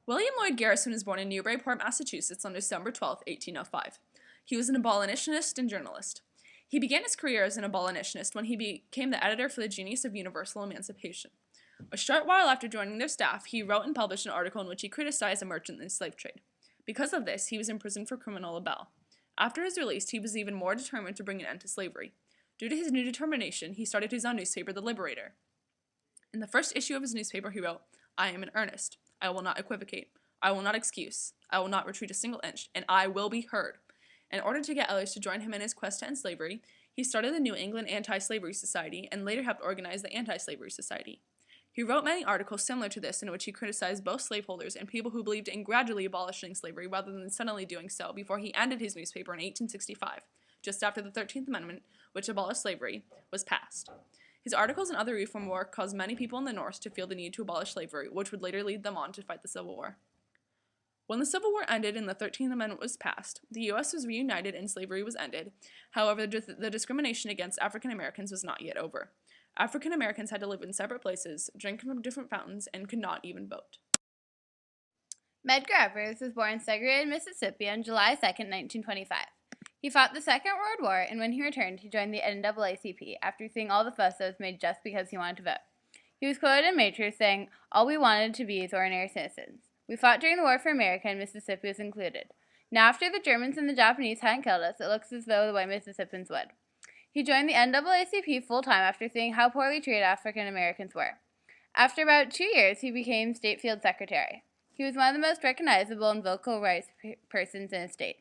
William Lloyd Garrison was born in Newburyport, Massachusetts on December 12, 1805. He was an abolitionist and journalist. He began his career as an abolitionist when he became the editor for the Genius of Universal Emancipation. A short while after joining their staff, he wrote and published an article in which he criticized the merchant and slave trade. Because of this, he was imprisoned for criminal libel. After his release, he was even more determined to bring an end to slavery. Due to his new determination, he started his own newspaper, The Liberator. In the first issue of his newspaper, he wrote, "I am in earnest. I will not equivocate. I will not excuse. I will not retreat a single inch, and I will be heard." In order to get others to join him in his quest to end slavery, he started the New England Anti-Slavery Society and later helped organize the Anti-Slavery Society. He wrote many articles similar to this in which he criticized both slaveholders and people who believed in gradually abolishing slavery rather than suddenly doing so before he ended his newspaper in 1865, just after the 13th Amendment, which abolished slavery, was passed. His articles and other reform work caused many people in the North to feel the need to abolish slavery, which would later lead them on to fight the Civil War. When the Civil War ended and the 13th Amendment was passed, the U.S. was reunited and slavery was ended. However, the discrimination against African Americans was not yet over. African Americans had to live in separate places, drink from different fountains, and could not even vote. Medgar Evers was born in segregated Mississippi on July 2, 1925. He fought the Second World War, and when he returned, he joined the NAACP after seeing all the fuss that was made just because he wanted to vote. He was quoted in Major saying, "All we wanted to be is ordinary citizens. We fought during the war for America, and Mississippi was included. Now after the Germans and the Japanese hadn't killed us, it looks as though the white Mississippians would." He joined the NAACP full-time after seeing how poorly treated African Americans were. After about 2 years, he became state field secretary. He was one of the most recognizable and vocal rights persons in his state.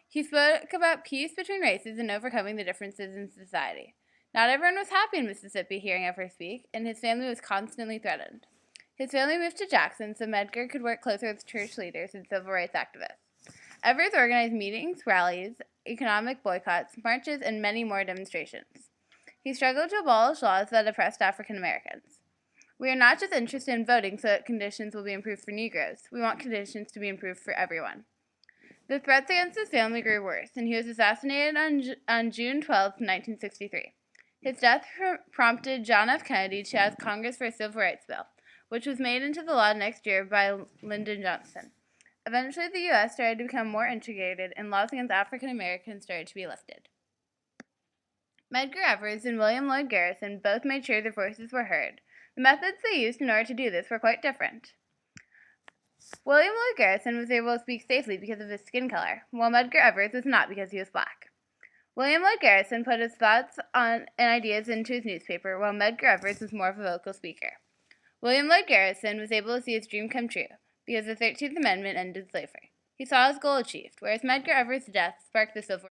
He spoke about peace between races and overcoming the differences in society. Not everyone was happy in Mississippi hearing Evers speak, and his family was constantly threatened. His family moved to Jackson so Medgar could work closer with church leaders and civil rights activists. Evers organized meetings, rallies, economic boycotts, marches, and many more demonstrations. He struggled to abolish laws that oppressed African Americans. "We are not just interested in voting so that conditions will be improved for Negroes. We want conditions to be improved for everyone." The threats against his family grew worse, and he was assassinated on June 12, 1963. His death prompted John F. Kennedy to ask Congress for a civil rights bill, which was made into the law next year by Lyndon Johnson. Eventually, the U.S. started to become more integrated, and laws against African Americans started to be lifted. Medgar Evers and William Lloyd Garrison both made sure their voices were heard. The methods they used in order to do this were quite different. William Lloyd Garrison was able to speak safely because of his skin color, while Medgar Evers was not because he was black. William Lloyd Garrison put his thoughts and ideas into his newspaper, while Medgar Evers was more of a vocal speaker. William Lloyd Garrison was able to see his dream come true because the 13th Amendment ended slavery. He saw his goal achieved, whereas Medgar Evers' death sparked the Civil War.